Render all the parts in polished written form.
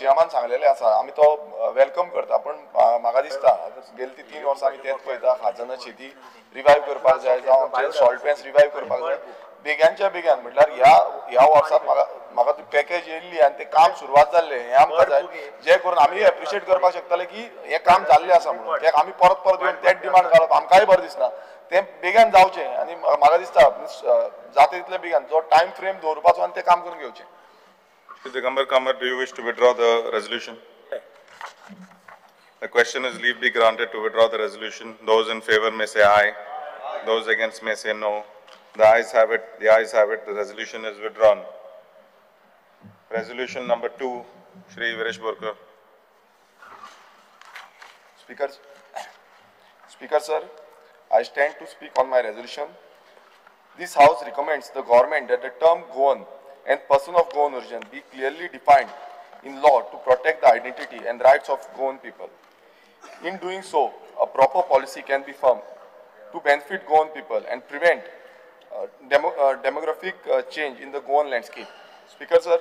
सीएमान सांगलेले आसा आमी तो वेलकम करता पण म्हाका दिसता गेली ती 3 वर्सां आमी तेच पळयता खाजन शेती रिवायव करपाक जाय जावं आमचे सॉल्ट पॅन्स रिवायव करपाक जाय बेग्यानच्या बेग्यान म्हटल्यार ह्या वर्साक म्हाका ती पॅकेज येयल्ली आनी तें काम सुरवात जाल्लें हें आमकां जाय जे करून आमी एप्रिशिएट करपाक शकतले की हें काम जाल्लें आसा म्हणून तें आमी परत परत येवन तेच डिमांड घालप आमकांय बरें दिसना तें बेग्यान जावचें आनी म्हाका दिसता जाता तितले बेग्यान जो टायम फ्रेम दवरपाचो आनी तें काम करून घेवचें. Digambar Kamar, do you wish to withdraw the resolution? The question is leave be granted to withdraw the resolution. Those in favor may say aye. Those against may say no. The ayes have it. The ayes have it. The resolution is withdrawn. Resolution number 2, Shri Viresh Borkar. Speaker sir, I stand to speak on my resolution. This House recommends the government that the term Goan and person of Goan origin be clearly defined in law to protect the identity and rights of Goan people. In doing so, a proper policy can be formed to benefit Goan people and prevent demographic change in the Goan landscape. Speaker sir,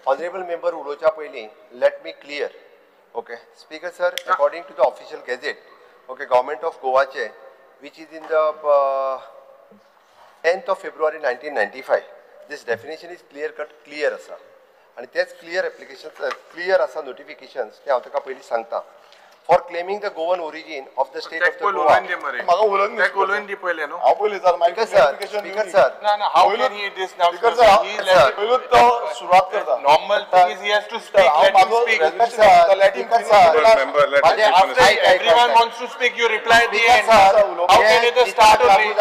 Honorable member ulocha पयली, let me clear. Okay, Speaker sir, according to the official gazette, okay, Government of Goa che, which is in the 10th of February 1995. This definition is clear asa. And that's clear applications, clear asa notifications. ते हांव तुका पयली सांगता. For claiming the Goan origin of the state of the Goa. Speaker sir. How can he this now? Normal thing is he has to speak. Let him speak. Everyone wants to speak. You reply at the end. How can it start only?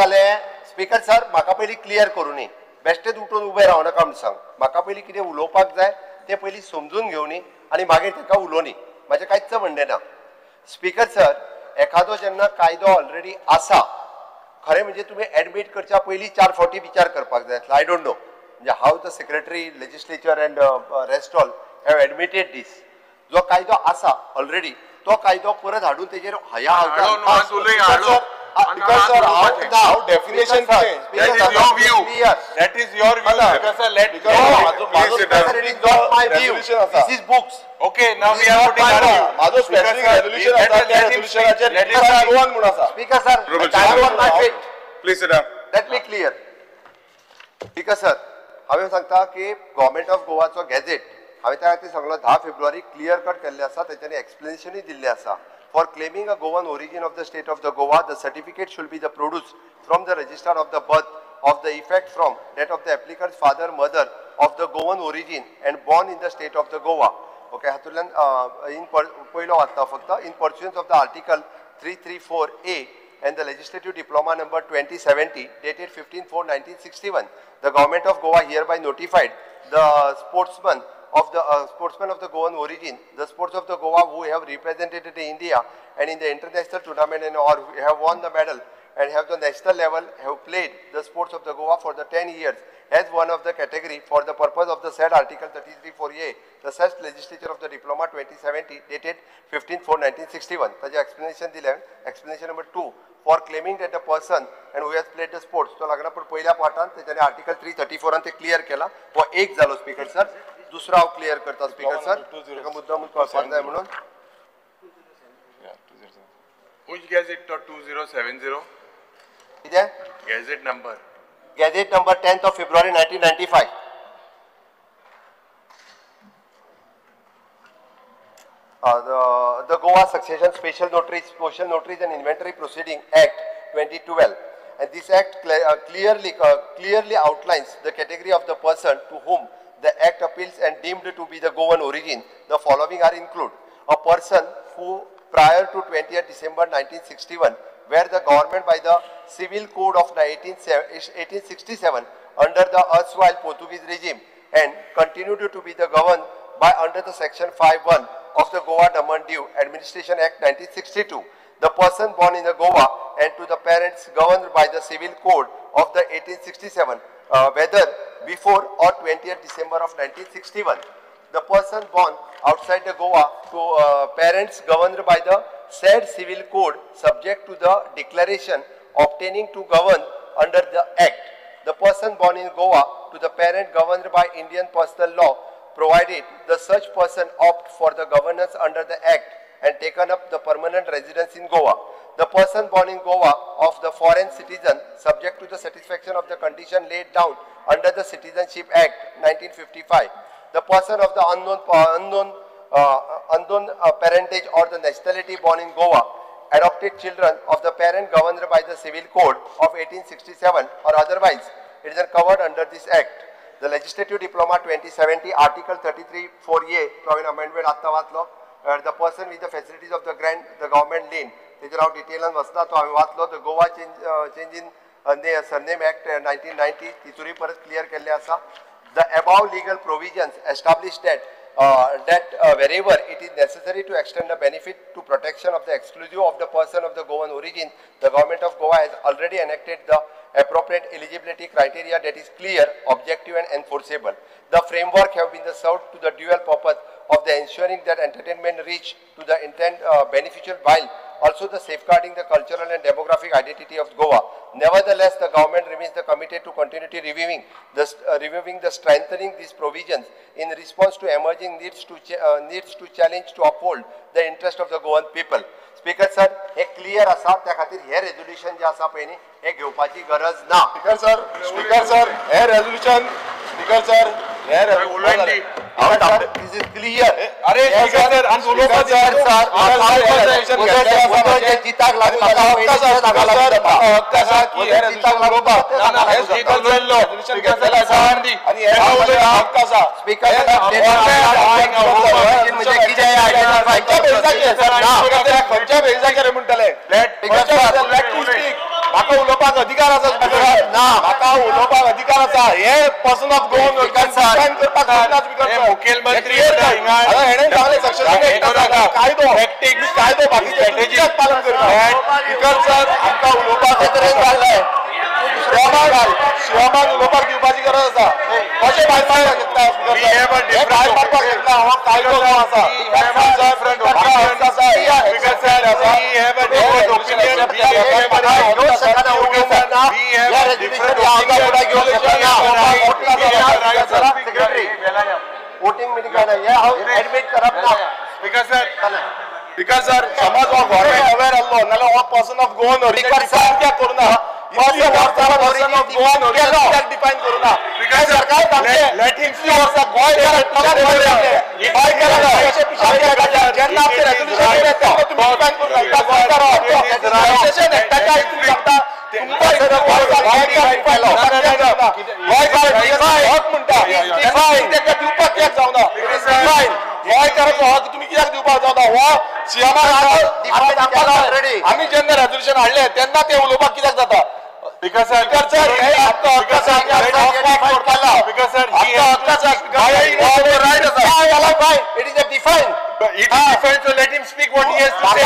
Speaker sir, म्हाका पयली clear करूनी. बेश्टेच उठून ube रावना काम सांग. म्हाका पयली कितें उलोवपाक जाय ते पयली समजून घेवनी आनी मागीर ताका उलोवनी. म्हाजे कांयच म्हणणें ना. स्पीकर सर, एखादो जेन्ना कायदो ऑलरेडी आसा खरें म्हणजे तुम्ही एडमिट करच्या पयली 4 फावटी विचार करपाक जाय. आय डोंट नो म्हणजे how the secretary legislature and rest all have admitted this. जो कायदो आसा ऑलरेडी तो कायदो परत हाडून तेजेर Because sir, how definition change? That is your view. That is your view. Because sir, let go. It is not my view. This is books. Okay, now we are putting our माझो specific resolution आता त्या resolutionचे define Goan म्हणून आसा. Speaker sir, time on my feet. Please sit down. Let me clear. Speaker sir, हांवें सांगता की government of गोवाचो gazette हांवें त्या खातीर सांगलो 10 फेब्रुवारी क्लियर कट केल्ले आसा तेच्यानी एक्सप्लेनेशनूय दिल्लें आसा. For claiming a Goan origin of the state of the Goa, the certificate should be the produced from the register of the birth of the effect from that of the applicant's father, mother of the Goan origin and born in the state of the Goa. Okay, hatulan in poilo vatta fakta in pursuance of the article 334A and the legislative diploma number 2070 dated 15/4/1961, the government of Goa hereby notified the sportsmen of the Goan origin, the sports of the Goa who have represented India and in the international tournament and or have won the medal and have the national level have played the sports of the Goa for the 10 years as one of the category for the purpose of the said article 33(4)A, the such legislature of the diploma 2070 dated 15/4/1961. Taja explanation दिले. Explanation number 2. For claiming that the person and who has played the sports, तो लागना पण पहिल्या पाठांत त्याने article 334 ते clear केला. वो एक झालो स्पीकर सर. दुसरा हांव क्लियर करता स्पीकर सर. ताका मुद्दामून कळपाक जाय म्हणून. Which gazette 2070? कितें? Gazette number. Gazette number 10th of February 1995. The Goa Succession Special Notaries and Inventory Proceeding Act 2012, and this act clearly outlines the category of the person to whom the act appeals and deemed to be the Goan origin. The following are include: a person who prior to 20th December 1961 where the government by the Civil Code of 1867 under the erstwhile Portuguese regime and continued to be the governed by under the section 5(1) of the Goa Daman Diu Administration Act 1962. The person born in the Goa and to the parents governed by the Civil Code of the 1867, whether before or 20th December of 1961. The person born outside the Goa to parents governed by the said Civil Code subject to the declaration obtaining to govern under the Act. The person born in Goa to the parent governed by Indian personal law, provided the such person opt for the governance under the Act and taken up the permanent residence in Goa. The person born in Goa of the foreign citizen, subject to the satisfaction of the condition laid down under the Citizenship Act 1955. The person of the unknown parentage or the nationality born in Goa, adopted children of the parent governed by the Civil Code of 1867 or otherwise, it is covered under this Act. The Legislative Diploma 2070, Article 33 4A, Provision Amendment Attavaatlo, the person with the facilities of the government lien. Detail and Vasna to Avatlo, the Goa change in Surname Act 1990, Tituri Parat clear Kalyasa. The above legal provisions establish that wherever it is necessary to extend the benefit to protection of the exclusive of the person of the Goan origin, the government of Goa has already enacted the appropriate eligibility criteria that is clear, objective and enforceable. The framework have been served to the dual purpose of the ensuring that entertainment reach to the intent beneficial while also the safeguarding the cultural and demographic identity of Goa. Nevertheless, the government remains committed to continuity reviewing the strengthening these provisions in response to emerging needs to challenge to uphold the interest of the Goan people. Speaker sir, hey clear असा त्या खातीर हे resolution जे आसा पळय न्ही हे घेवपाची गरज ना. Speaker sir हे रेझोल्युशन स्पीकर सर हे दिस इज क्लियर. अरे स्पीकर सर आणि उलोवपाक सर जिताक लागून हक्क आसा की हे रेझोल्युशन उलोवपाक ना हे स्पीकर जाल्लो स्पीकर सर सांडी आणि हे हक्क आसा स्पीकर म्हणजे कितें आयडेंटिफाय खंयच्या बेजाचेर म्हणटले म्हाका उलोवपाक अधिकार आसा ना म्हाका उलोवपाक अधिकार आसा हे पर्सन ऑफ गोवन डिफायन करपाक मुखेलमंत्री हेणें सांगलें सक्सेशन कायदो बाकी स्ट्रॅटेजीक पालन करता. स्पीकर सर आमकां उलोवपाक तरेन जाल्लें शिवामान उलोवपाक दिवपाची गरज आसा. कशें भायर मारपाक शकता भायर मारपाक शकता हो कायदो जो आसा वोटिंग मिटींग एडमिट करप ना. स्पीकर सर समज हो गव्हर्नमेंट अवेअर आसलो नाल्यार हो पर्सन ऑफ गोवन ओरिजिन कित्याक करूना person of Goan origin define करूना. सरकार लेट हिम सी वर्सा गोय जेन्ना आमचे रेझोल्युशन येता तुम्ही डिफायन करूना रजिस्ट्रेशन एक्टाच्या तुम्ही सांगता तुमकां हक म्हणटा तेका दिवपाक कित्याक जावना गोंयकाराचो हक तुम्ही कित्याक दिवपाक जावना. हो सीएमाक आमी जेन्ना रेझोल्युशन हाडले तेन्ना ते उलोवपाक कित्याक जाता. Because sir, हे आपका हक्क आसा because sir right आसा. It is a define. It is define, so let him speak what he has to say.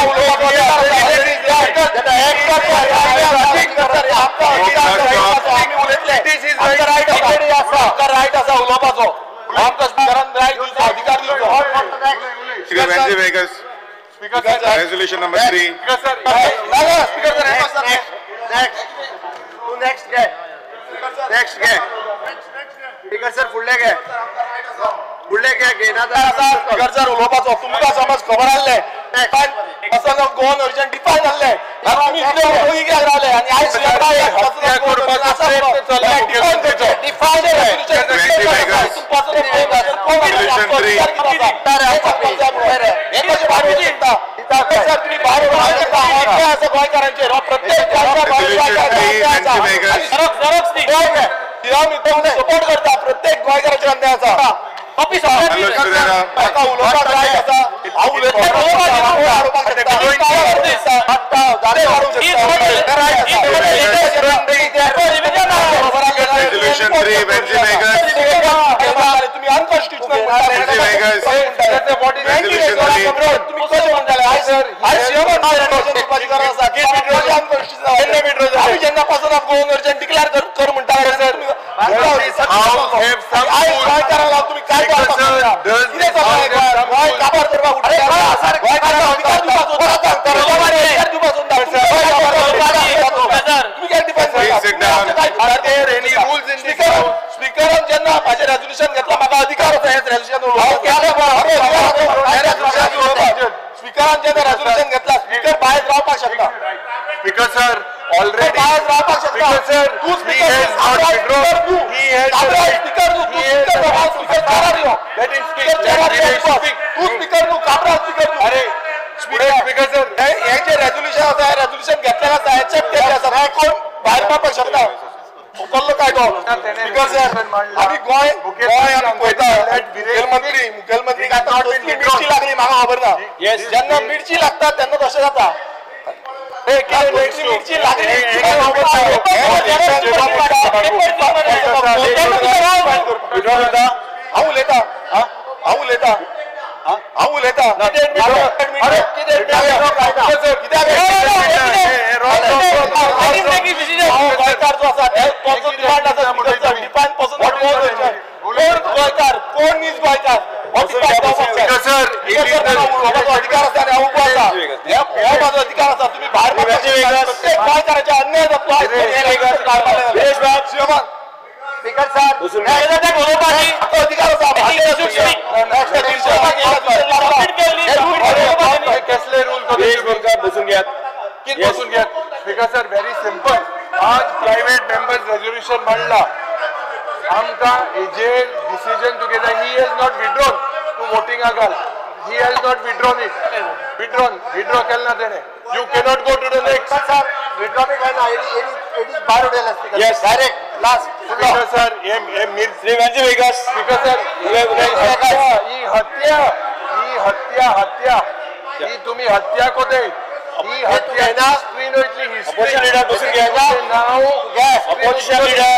This is right आसा उलोवपाचो. आमकां स्पीकरान रायट दिवचो अधिकार दिवचो. Resolution number 3. नेक्स्ट घे स्पीकर सर फुडले घे घेना स्पीकर सर उलोवपाचो तुमकां समज खबर आहले person of Goan origin define आहले आमी इतले वळखी कित्याक रावले आनी आयज गोंयकारांचेर सपोर्ट करता प्रत्येक गोंयकारांचेर अन्याय आसा. तुम्ही अनकॉन्स्टिट्युशनल जेन्ना पासून गोवन ओरिजिन डिक्लेअर कर म्हणटा गोंयकारांना तुम्ही काय स्पीकर शकता माझे रेझोल्युशन घेतला म्हाका अधिकार आसा हेच रेझोल्युशन स्पीकरांचे रेझोल्युशन घेतला स्पीकर भायर रावपाक शकता Speaker sir, already. भायर रावपाक शकता Speaker sir, तू he has not withdrawn. He has the right. Speaker तू स्पीकर चेहरा दियो Let him speak. स्पीकर चेहरा Let him speak. तू स्पीकर तू काबरा स्पीकर अरे Speaker sir, हे जे रेझोल्युशन आसा हे रेझोल्युशन घेतलेलं आसा एक्सेप्ट केले आसा हे कोण भायर पावपाक शकता उकल्लो काय तो स्पीकर सर आम्ही गोय आम्ही पळयता मुखेलमंत्री आता मिरची लागली म्हाका खबर ना जेन्ना मिरची लागता तेन्ना तशें जाता मिरची लागली हांव उलयता अधिकार असा तुम्ही बाहेर गोंयकारांचे अन्याय जातो स्पीकर सर अधिकार कसले रूल बसून घ्यात बसून घ्यात स्पीकर सर व्हेरी सिंपल आज प्रायव्हेट मेंबर्स रेझोल्युशन मांडला आमकां हेजे decision together he has not withdrawn to वोटिंगा घाल he has not withdrawn it withdraw केलें ना तेणे you cannot go to the next sir withdraw बी काय ना भायर उडयला speaker Yes. Direct last speaker sir हे श्रीकांत वेगस स्पीकर सर ही हत्या ही तुम्ही हत्या कोते ही हत्या ना स्क्रीन वयतली Opposition leader बसून घ्या. नाव Opposition leader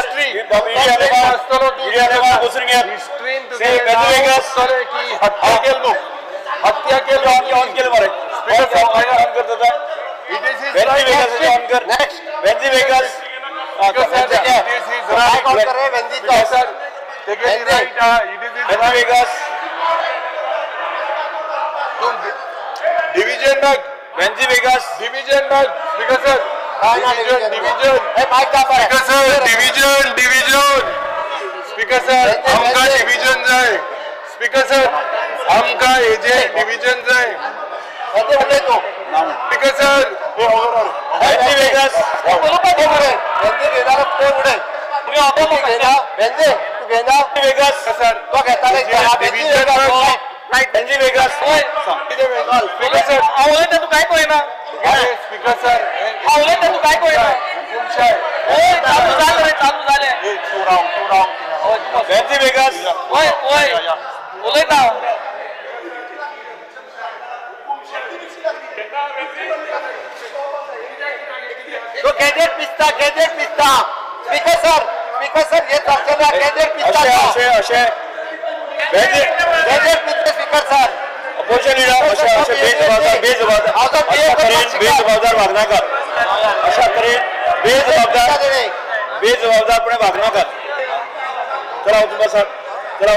बसून घ्या. स्क्रीन श्रीकांत वेगस की हत्या केली न्हू हत्या केली ऑन केलं बरं स्पीकर सर ऑन करतो तर it is his Venzy Viegas on कर next Venzy vagus speaker sir it is his right करे Venzy speaker sir take it right it is his Venzy Viegas division मग वेंजी वेगस डिविजन मग स्पीकर सर डिविजन हे माइक दाबा speaker sir division speaker sir आमका division जाय speaker sir आमका हेजे डिविजन जाय कधी उडयतो स्पीकर सर वेंजी वेगस वेंजी घेणार ते उडय तुम्ही ऑटो घेना वेंजी तू घेना वेगस सर तो घेता नाही डिविजन वेंजी वेगस स्पीकर सर आवले तू काय कोयना स्पीकर सर आवले तू काय कोयना हुकुमशाही चालू झाले तू राव वेंजी वेगस ओय उलयता तो गॅजेट पिस्ता स्पीकर सर हे चर्चेला गॅजेट पिस्ता असे वेंजी गॅजेट पिस्ता स्पीकर सर Opposition leader अशा बेजबाबदार वागणूक अशा तरेन बेजबाबदारपणे वागणूक चला उठून बसा चला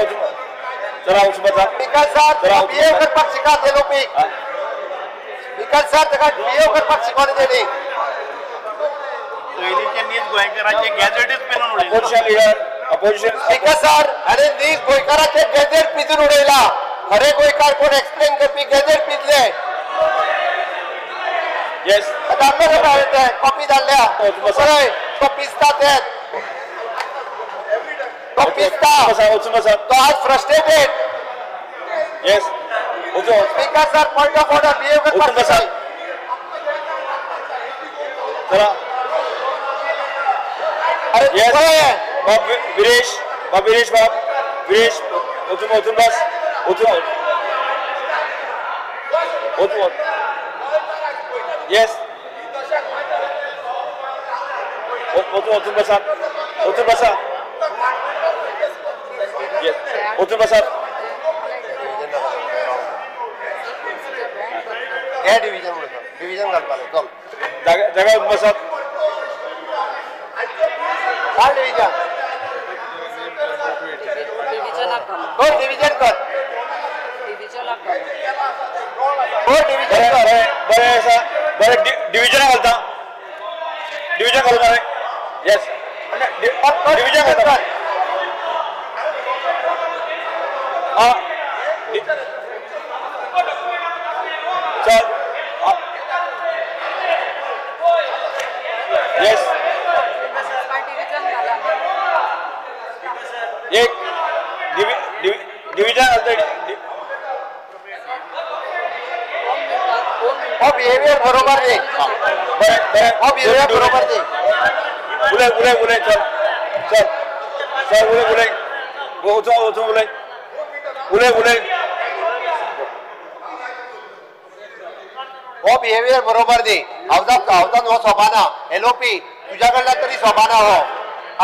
उठून बसा स्पीकर सर बिहेव करपाक शिका ते लोपीक स्पीकर सर ताका बिहेव करपाक शिकवले तेणी Opposition leader opposition speaker sir आणि नीज गोंयकाराचे गॅजेट पिजून उडयला खरे गोंयकार कोण एक्सप्लेन करपी गॅजेट पिजले yes धाडलो का ते कॉपी धाडल्या पळय तो पिस्ता तेच तो पिस्ता उठून बसा तो आज फ्रस्ट्रेटेड yes उठून speaker sir point of order behave करपाक उठून बसा चला अरे yes पळय बाब वीरेश उठून बस उठून yes उठून बसा yes उठून बसा हे डिव्हिजन घालपाक चल जागा उठून बसा काय डिव्हिजन तो डिव्हिजन कर हो डिव्हिजन कर बरं डिव्हिजन घालता डिव्हिजन घालून येस डिव्हिजन घालता चल येस एक डिव्हिजन बिहेवियर बरोबर नाही बिहेवियर बरोबर नाही उलय उलय उलय चल चल चल उलय उलय उचल उलय उलय उलय हो बिहेवियर बरोबर नाही अवजान हो सोबाना एलओपी तुझ्याकडला तरी सोबाना हो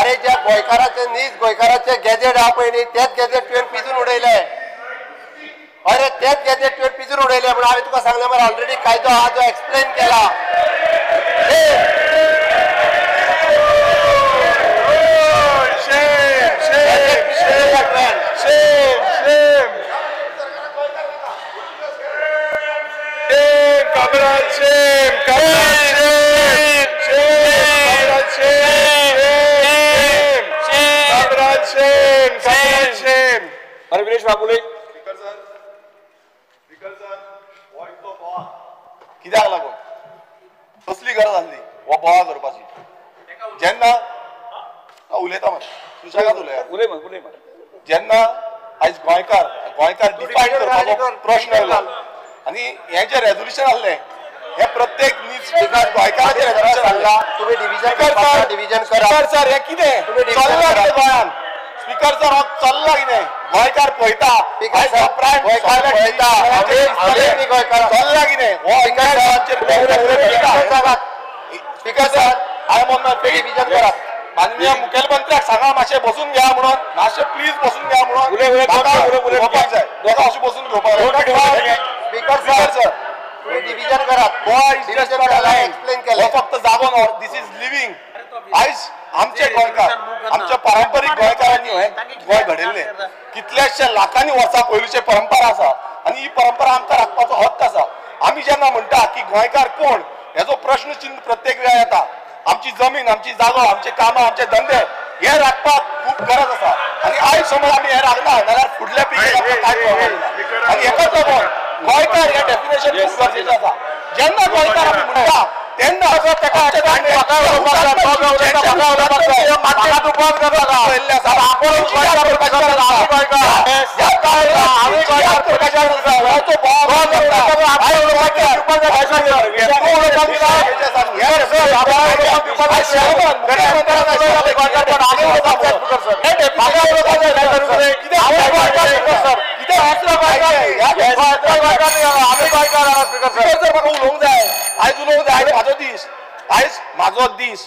अरे ज्या गोंयकाराचे नीज गोंयकाराचे गॅजेट हा पळय न्ही तेच गॅजेट तुवें पिजून उडयले अरे तेच गॅजेट तुवें पिजून उडयले म्हणून हांवें तुका सांगलें मरे ऑलरेडी कायदो हा जो एक्सप्लेन केला अरे विनेश बाबुले कित्याक लागून कसली गरज आसली हो बोवाळ करपाची जेन्ना उलयता मरे सुशेगाद उलय उलय जेन्ना आयज गोंयकार डिफायन करपाचो प्रश्न आयलो आनी हें जें रेजोल्युशन आहलें हे प्रत्येक नीज गोंयकाराचें रेजोल्युशन आहलें तुम्ही डिव्हिजन स्पीकर सर हें कितें चल्लां कितें गोंयान स्पीकर सर हो चल्ला कितें गोंयकार पळयता चल्ला कितें स्पीकर सर हांवें डिव्हिजन करा माननीय मुखेलमंत्र्याक सांगा मातशें बसून घ्या म्हणून मातशें प्लीज बसून घ्या म्हणून घेवपाक जाय दोगां अशें बसून घेवपाक स्पीकर सर डिव्हिजन करा एक्सप्लेन केलं फक्त जागो न्हू दीस इज लिव्हिंग आयज आमचे गोंयकार आमच्या पारंपरीक गोंयकारांनी हे गोंय घडयल्लें कितलेशे लाखांनी वर्सां पयलींचे परंपरा आसा आनी ही परंपरा आमकां राखपाचो हक्क आसा आमी जेन्ना म्हणटा की गोंयकार कोण हेजो प्रश्न चिन्ह प्रत्येक वेळा येता आमची जमीन आमची जागो आमचे कामां आमचे धंदे हे राखपाक खूब गरज आसा आनी आयज समज आमी हे राखना जाल्यार फुडल्या पिळगेक आमकां कांय कळना आनी हेकाच लागून गोंयकार हे डेफिनेशन खूब गरजेचें आसा जेन्ना गोंयकार आमी म्हणटा तेन्ना असो तेका आयज माझो दीस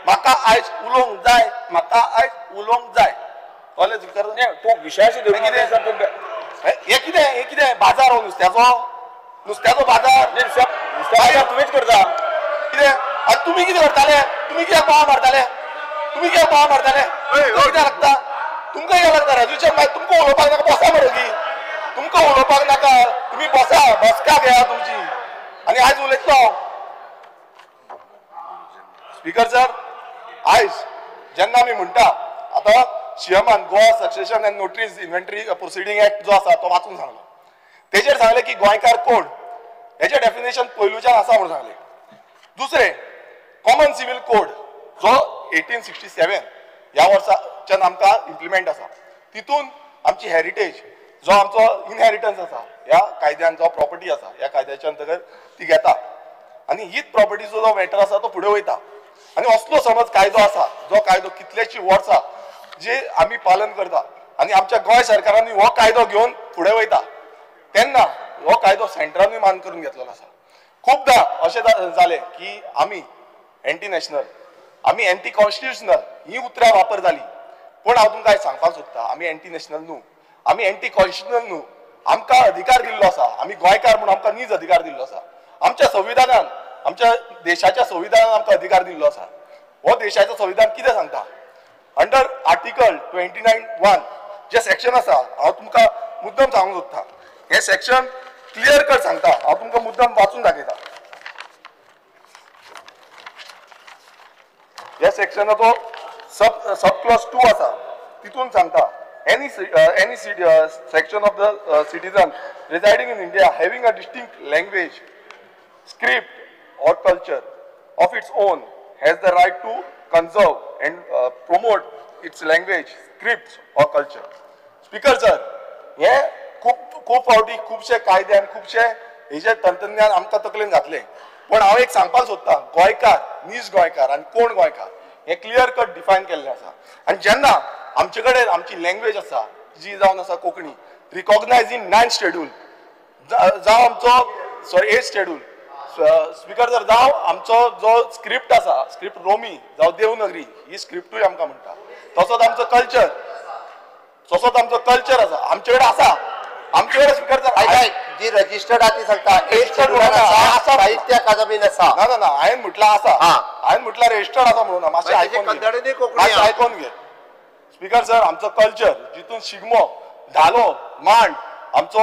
म्हाका आयज उलोवंक जाय म्हाका आयज उलोवंक जाय कळ्ळें स्पीकर तूं विशयाशी हे कितें बाजार हो नुस्त्याचो बाजार तुम्हीच करता कितें आनी तुमी कितें करताले तुमी कित्याक बोवाळ मारताले कित्याक लागता तुमकां कित्याक लागता रेजोल्युशन मागीर तुमकां उलोवपाक नाका बसा मरे की तुमकां उलोवपाक नाका तुमी बसका घेया तुमची आनी आयज उलयतलो स्पीकर सर आयज जेन्ना आमी म्हणटा आतां सीएमान Goa succession and notaries inventory proceeding act जो आसा तो वाचून सांगलो तेजेर सांगलें की गोंयकार कोण हेचें डेफिनेशन पयलूच्यान आसा म्हणून सांगलें दुसरें कॉमन सिव्हील कोड जो 1867 ह्या वर्साच्यान आमकां इम्प्लिमेंट आसा तितून आमची हेरिटेज जो आमचो इनहेरिटन्स आसा ह्या कायद्यान जो प्रॉपर्टी आसा ह्या कायद्याच्या अंतर्गत ती घेता आनी हीच प्रॉपर्टीचो जो मॅटर आसा तो फुडें वयता आनी असलो समज कायदो आसा जो कायदो कितलेशी वर्सां जे आमी पालन करता आनी आमच्या गोंय सरकारांनी हो कायदो घेवन फुडें वयता तेन्ना हो कायदो सेंटरानूय मान करून घेतलेलो आसा खूबदां अशें जालें की आमी एंटी नॅशनल आमी एंटी कॉन्स्टिट्युशनल ही उतरां वापर जाली पूण हांव तुमकां सांगपाक सोदता आमी एंटी नॅशनल न्हू आमी एंटी कॉन्स्टिट्युशनल न्हू आमकां अधिकार दिल्लो आसा आमी गोंयकार म्हणून आमकां नीज अधिकार दिल्लो आसा आमच्या संविधानान आमच्या देशाच्या संविधानान आमकां अधिकार दिल्लो आसा हो देशाचो संविधान कितें सांगता अंडर आर्टिकल 29(1) जे सेक्शन आसा हांव तुमकां मुद्दम सांगूंक सोदता हे सेक्शन क्लियर कट सांगता हांव तुमकां मुद्दम वाचून दाखयता ह्या सेक्शनाचो सब क्लॉज 2 आसा तितून सांगता any section of the citizen residing in India having a distinct language, script or culture of its own has the right to conserve and promote its language, scripts or culture. Speaker sir, हे खूप फावटी खूपशे कायदे आणि खूपशे हेजे तंत्रज्ञान आमकां तकलेन घातले, पण हांव एक सांगपाक सोदतां, गोंयकार, नीज गोंयकार आणि कोण गोंयकार हे क्लियर कट डिफायन केल्लें आसा. आणि जेन्ना आमचे कडेन आमची लँग्वेज आसा जी जावन आसा कोंकणी, रिकॉग्नायज इन 9th शेड्यूल जावं आमचो 8th शेड्यूल, स्पीकर जर जावं आमचो जो स्क्रिप्ट आसा, स्क्रिप्ट रोमी जावं देवनागरी ही स्क्रिप्टूय आमकां म्हणटा, तसोच आमचो कल्चर, आसा आमचे कडेन आसा. आमचे कडेन स्पीकर जर जी रजिस्टर्ड आहा ती सांगता 8th शेड्यूल आसा, साहित्य अकादमीन आसा. ना हांवें म्हटला आसा, हांवें म्हटला रजिस्टर्ड आसा म्हणून. मातशें आयकोन घे स्पीकर सर. आमचो कल्चर जितून शिगमो, धालो, मांड, आमचो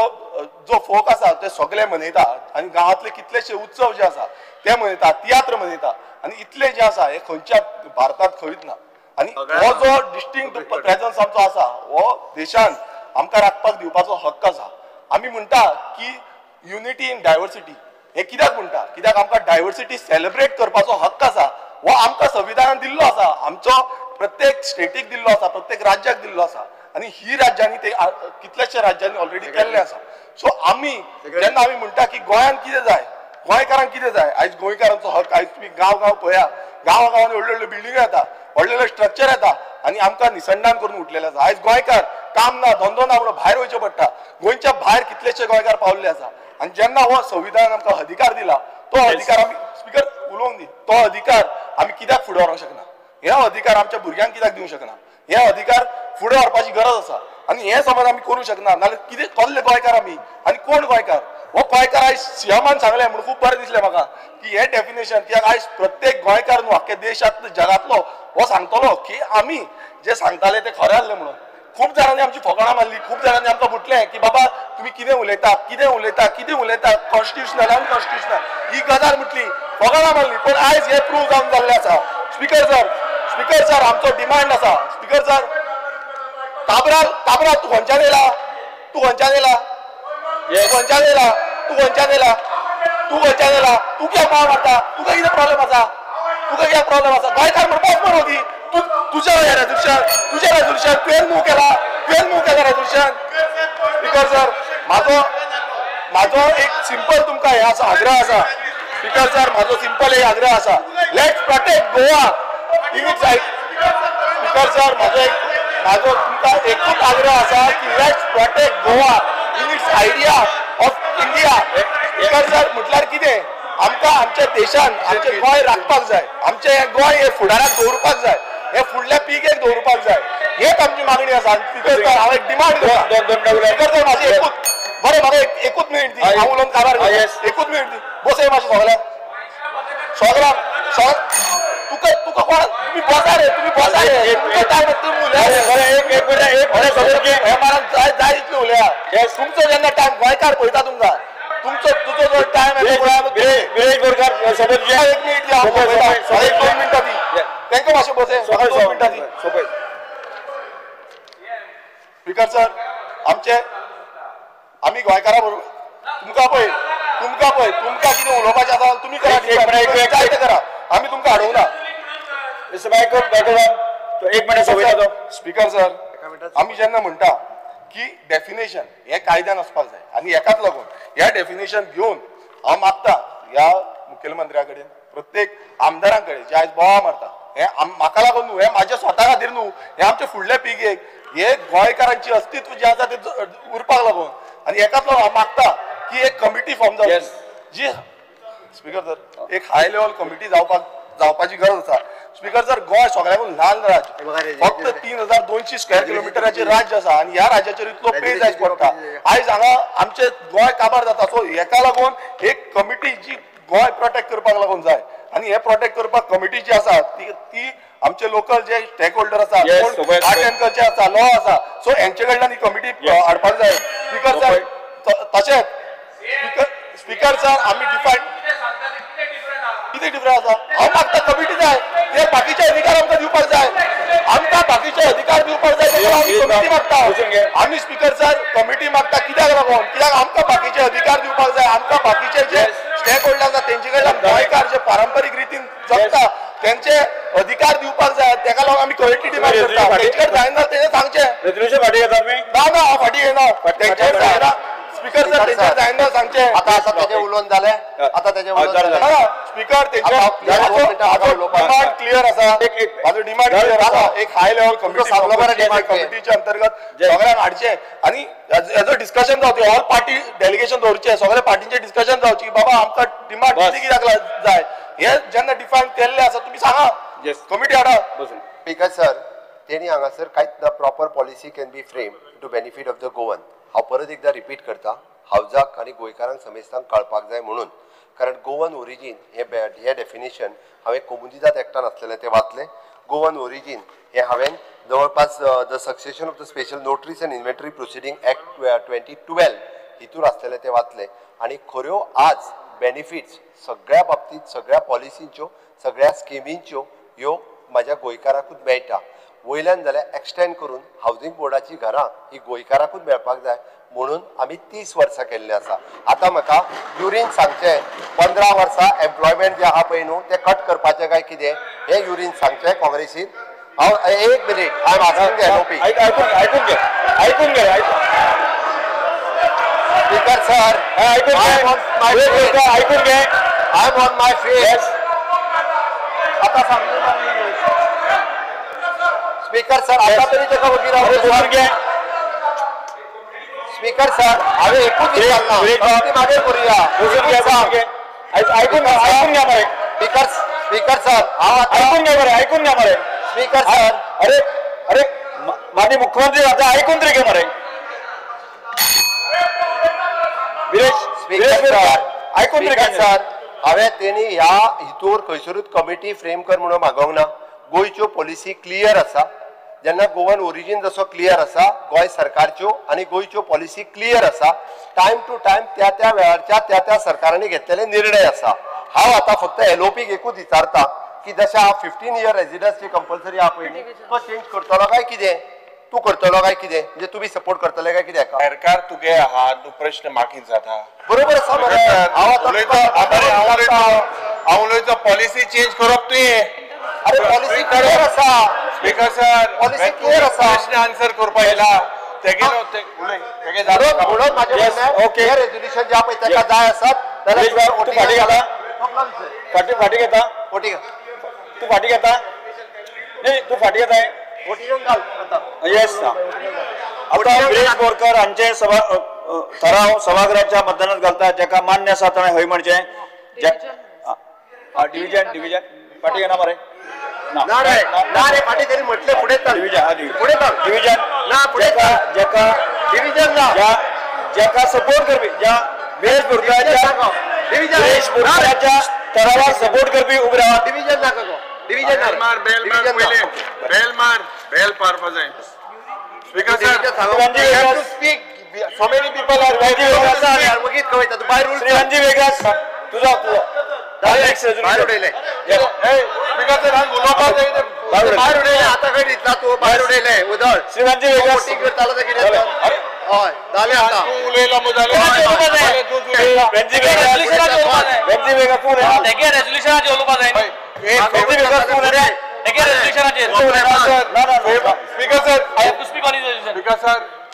जो फोक आसा ते सगळे मनयता आणि गांवांतले कितलेशे उत्सव जे आसा ते मनयता, तियात्र मनयता आणि इतले जे आसा हे खंयच्या भारतांत खंयच ना. आणि हो जो डिस्टिंक्ट प्रेझन्स आमचो आसा हो देशान आमकां राखपाक दिवपाचो हक्क आसा. आमी म्हणटा की युनिटी इन डायवर्सिटी, हे कित्याक म्हणटा, कित्याक आमकां डायवर्सिटी सेलिब्रेट करपाचो हक्क आसा, हो आमकां संविधानान दिल्लो आसा, आमचो प्रत्येक स्टेटीक दिल्लो आसा, प्रत्येक राज्याक दिल्लो आसा आणि ही राज्यांनी ते कितल्याशे राज्यांनी ऑलरेडी केल्ले आसा. सो आमी जेन्ना आमी म्हणटा की गोंयान कितें जाय, गोंयकारांक कितें जाय, आयज गोंयकारांचो हक्क, आयज तुम्ही गांव पळया, गांवांनी व्हडल्यो बिल्डिंगो येता, व्हडलेलो स्ट्रक्चर येता आणि आमकां निसंडान करून उठलेले आसा. आयज गोंयकार काम ना, धंदो ना म्हणून भायर वयचें पडटा. गोंयच्या भायर कितलेशे गोंयकार पावल्ले आसा आणि जेन्ना हो संविधान आमकां अधिकार दिला, तो अधिकार आमी स्पीकर उलोवंक दी, तो अधिकार आमी कित्याक फुडें व्हरोंक शकना, हे अधिकार आमच्या भुरग्यांक कित्याक दिवंक शकना, हे अधिकार फुडें व्हरपाची गरज आसा. आणि हे समज आमी करूंक शकना नाल्यार कितें कसले गोंयकार आमी आनी कोण गोंयकार. हो गोंयकार आयज सीएमान सांगलें म्हणून खूब बरें दिसलें म्हाका की हे डेफिनेशन, कित्याक आयज प्रत्येक गोंयकार न्हू आख्या देशांत जगांतलो हो सांगतलो की आमी जे सांगताले ते खरें आसलें म्हणून. खूब जाणांनी आमची फकाणां मारली, खूब जाणांनी आमकां म्हटलें की बाबा तुमी कितें उलयता, कॉन्स्टिट्युशनल अनकॉन्स्टिट्युशनल ही गजाल म्हटली, फकाणां मारली, पण आयज हे प्रूव जावन जाल्लें आसा. स्पीकर सर आमचो डिमांड आसा. स्पीकर सर काबराल तू खंयच्यान येला, तू कित्याक मार मारता, तुका कितें प्रॉब्लेम आसा, गोंयकार म्हणपाक म्हणून दी तुझे रेझोल्युशन तुवें मूव केला रेझोल्युशन. स्पीकर सर म्हाजो एक सिंपल तुमकां हे आसा, आग्रह आसा. स्पीकर सर म्हाजो सिंपल एक आग्रह आसा, let's protect Goa in its. Speaker sir म्हाजो तुमकां एकूच आग्रह आसा की let's protect Goa in its idea of India. Speaker sir म्हटल्यार कितें, आमकां आमच्या देशान आमचें गोंय राखपाक जाय, आमचें गोंय हे फुडाराक दवरपाक जाय, हे फुडल्या पिळगेक दवरपाक जाय, हेच आमची मागणी आसा. स्पीकर सर हांव एक डिमांड करता. स्पीकर सर म्हाजी म्हाका एकूच मिनीट दी, हांव उलोवन काबार करता, एकूच मिनीट दी. बसय मातशें सगळ्यांक तुका कोण, तुम्ही बसा रे, जाय इतलें उलया. तुमचो जेन्ना टायम गोंयकार पळयता तुजो जो टायम एक मिनीट दी, एक 2 मिनटां दी तांकां मातशें बसय, 2 मिनटां दी. स्पीकर सर आमी गोंयकारा बरोबर तुमकां पळय तुमकां कितें उलोवपाचें आसा तुमी करा, आमी तुमकां अडवना. स्पीकर सर आमी जेन्ना म्हणटा की डेफिनेशन हे कायद्यान आसपाक जाय आणि हेकाच लागून ह्या डेफिनेशन घेवन हांव मागता ह्या मुखेलमंत्र्या कडेन, प्रत्येक आमदारां कडेन जे आयज बोवाळ मारता, हे म्हाका लागून न्हू, हे म्हाज्या स्वता खातीर न्हू, हे आमच्या फुडल्या पिळगेक, हे गोंयकारांची अस्तित्व जे आसा ते उरपाक लागून. आणि हेकाच लागून हांव मागता की एक कमिटी फॉर्म जावची जी, स्पीकर सर एक हाय लेवल कमिटी जावपाची गरज आसा. स्पीकर सर गोंय सगळ्यांकून ल्हान राज्य, फक्त 3200 स्क्वेअर किलोमिटराचें राज्य आसा आणि ह्या राज्याचेर इतलो पेज जायच पडटा. आयज हांगा आमचें गोंय काबार जाता. सो हेका लागून एक कमिटी जी गोंय प्रोटेक्ट करपाक लागून जाय आणि हे प्रोटेक्ट करपाक कमिटी जी आसा ती आमचे लोकल जे स्टेक होल्डर आसा, आर्ट एंड कल्चर आसा, लॉ आसा, सो हेंचे कडल्यान ही कमिटी हाडपाक जाय. स्पीकर सर तशेंच स्पीकर सर आमी डिफायन कितें डिफरंस आसा, हांव मागता कमिटी जाय, हे बाकीचे अधिकार आमकां दिवपाक जाय. आमकां बाकीचे अधिकार दिवपाक जाय तेका आमी कमिटी मागता आमी स्पीकर सर कमिटी मागता कित्याक लागून कित्याक आमकां बाकीचे अधिकार दिवपाक जाय आमकां बाकीचे जे स्टेक होल्डर्स आसा तेंचे कडल्यान गोंयकार जे पारंपारीक रितीन जगता त्यांचे अधिकार दिवपाक जाय तेका लागून आमी कमिटी डिमांड करता तेंचे जायना तेणे सांगचें रेजोल्यूशन फाटी घेतात मी ना फाटी घेना तेंचे जायना स्पीकर सर तेंचे जायना सांगचें आता तेजे उलोवन जालें आता तेजे उलोवन जालें स्पीकर डिमांड क्लियर आसा माझो डिमांड क्लियर आसा एक हाय लेवल कमिटीच्या अंतर्गत सगळ्यांक हाडचे आनी हेजो डिस्कशन जावचे ऑल पार्टी डेलिगेशन दवरचे सगळ्या पार्टींचे डिस्कशन जावचे की बाबा आमकां डिमांड कित्याक जाय हे जेन्ना डिफायन केल्ले आसा तुमी सांगा कमिटी हाडा स्पीकर सर तेणी हांगासर कांयच ना proper policy can be frame to benefit of the Goan हांव परत एकदा रिपीट करता हावजाक आनी गोंयकारांक समेस्तांक कळपाक जाय म्हणून कारण गोवन ओरिजीन हे डेफिनेशन हांवें कम्युनिटीजात एक्टान आसलेलें तें वाचलें गोवन ओरिजीन हे हांवें जवळपास the succession of the special notaries and inventory proceeding act 2012 हितूर आसलेलें तें वाचलें आनी खऱ्यो आज बेनिफिट्स सगळ्या बाबतींत सगळ्या पॉलिसींच्यो सगळ्या स्किमींच्यो ह्यो म्हाज्या गोंयकाराकूच मेळटा वयल्यान जाल्यार एक्सटेंड करून हावजींग बोर्डाची घरां ही गोंयकाराकूच मेळपाक जाय म्हणून आमी 30 वर्सां केल्ले आसा आतां म्हाका युरीन सांगचें 15 वर्सां एम्प्लॉयमेंट जे आहा पळय न्हू ते कट करपाचें काय कितें हें युरीन सांगचें काँग्रेसीन हांव एक minute I am asking LOP ऐकून घे स्पीकर सर ऐकून घे I am on my face आता सांगू स्पीकर सर आता तरी तेका वगैरे घे स्पीकर सर हांवें एकूच विचारना मागे करूया ऐकून घ्या मरे स्पीकर सर हांव ऐकून घ्या मरे स्पीकर सर अरे माझे मुख्यमंत्री आता ऐकून तरी घे मरे ऐकून तरी सर हांवें तेणी ह्या हितूर खंयसरूच कमिटी फ्रेम कर म्हणून मागोंक ना गोंयच्यो पॉलिसी क्लियर आसा जेन्ना गोवन ओरिजीन जसो क्लियर आसा गोंय सरकारच्यो आनी गोंयच्यो पॉलिसी क्लियर आसा टायम टू टायम त्या वेळारच्या त्या सरकारांनी घेतलेले निर्णय आसा हांव आतां फक्त एलओपीक एकूच विचारता की जशें हांव 15 इयर रेजिडन्स कंपल्सरी आहा पळय न्ही तो चेंज करतलो काय कितें तूं करतलो काय कितें म्हणजे तुमी सपोर्ट करतले काय कितें सरकार तुगे आहा तूं प्रश्न मागीत जाता बरोबर आसा मरे हांव उलयता पॉलिसी चेंज करप तुवें अरे पॉलिसी क्लियर आसा स्पीकर सर पॉलिसी क्लियर आसा प्रश्न आन्सर करपा येला तेगे म्हणून माझे म्हणणें हे रेजोल्यूशन जे पळय तेका जाय आसात जाल्यार फाटी घेता फाटी घेता तू फाटी घेता नाही तू फाटी घेताय येस आता गिरीश बोरकर हांचे ठराव सभागृहाच्या मतदानात घालता जेका मान्य आसा ताणें हय म्हणचें डिव्हिजन फाटी घेना मरे ना रे फाटी तरी म्हटले फुडें डिव्हिजन ना फुडें जेका डिव्हिजन ना जेका सपोर्ट करपी ज्या गिरीश बोरकराच्या ठरावाक सपोर्ट करपी उबे रावा डिव्हिजन नाका गो डिव्हिजन मार बेल पारपा जाय speaker sir speak so many people are वगीत कळटा तू बाय रूल श्रीरामजी वेगस तुझा बाहेर उडयले स्पीकर सर हांव उलोवपाक जाय बाहेर उडयले आता खंय दिसला तू बाहेर उडयले उदळ श्रीरामजी वेगस करतालो ते कितें हय जालें आता तूं उलयला मुजाले बेंजी वेगस तू रे तेगे रेजोल्यूशनाचेर उलोवपाक जाय बेंजी वेगस तू रे तेगे रेजोल्यूशनाचेर speaker sir I have to speak on resolution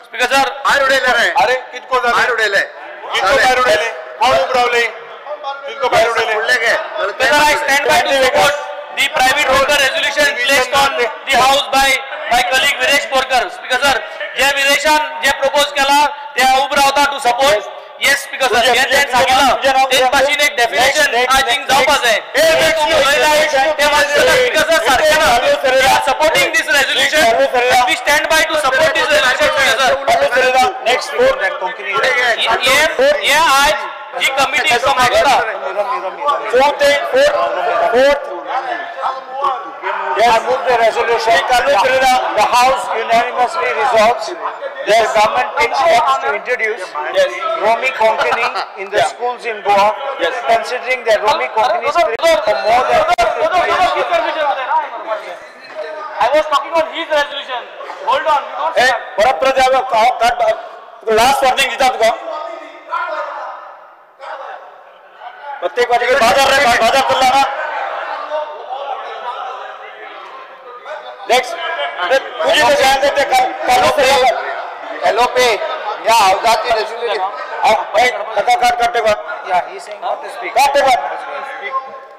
speaker sir बाहेर उडयले रे अरे कितको जाले बाहेर उडयले बाहेर उडयले कोण उबरावले कितको बाहेर उडयले Whether I stand by to support the private worker resolution placed on the house by my colleague Viresh Borkar. Speaker sir, जे विरेशान जे प्रपोज केला ते उब रावता to support yes speaker sir जे ते सांगितलं ते भाषेने एक डेफिनेशन आय थिंक जावपाक जाय हे तुम्ही उलयला ते मात्र स्पीकर सर सारखे ना supporting this resolution we stand by to support this resolution speaker sir next ये आज जी कमिटी इसको मागता fourth yes move the resolution the house unanimously resolves the government takes steps to introduce Romi Konkani in the schools in Goa considering that Romi Konkani is for more than I was talking on his resolution. Hold on, you don't A start. परत परत या काट last warning दिता तुका प्रत्येक वाटे बाजार रे बाजार करला ना नेक्स्ट तुझी ते जाण ते काढू एलओपी या हौदाची रेझोल्युशन कथा काट ते काट Yeah, he's saying not to speak. काट ते काट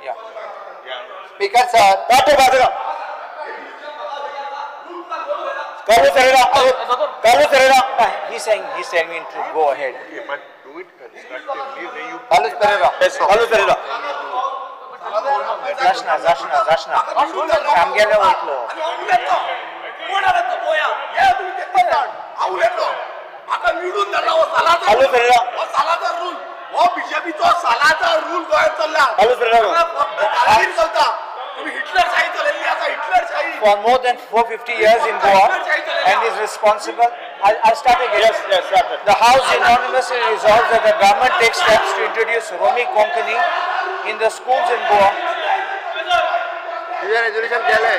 Yeah. स्पीकर सर काट ते काट कालू सरेरा He's saying me to go ahead. Carlos Pereira कालू सरेरा Zashna. Kamgele utlo. कालू सरेरा कालू सरेरा For more than 450 years in Goa and is responsible. I'll start again. Yes, start it. The House unanimously resolves that the government takes steps to introduce Romi Konkani in the schools in Goa. तुझे resolution केलंय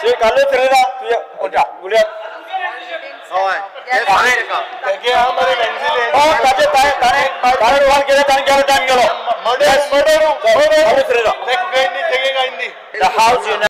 श्री कालू सरेरा तुझे कोणता बोलिया होय हे सांग का त्याचे आम्हाला पेन्सिल हो काजे ताने वन केले ताने केले टाइम गेलो मर्डर कालू सरेरा ते काही नाही The House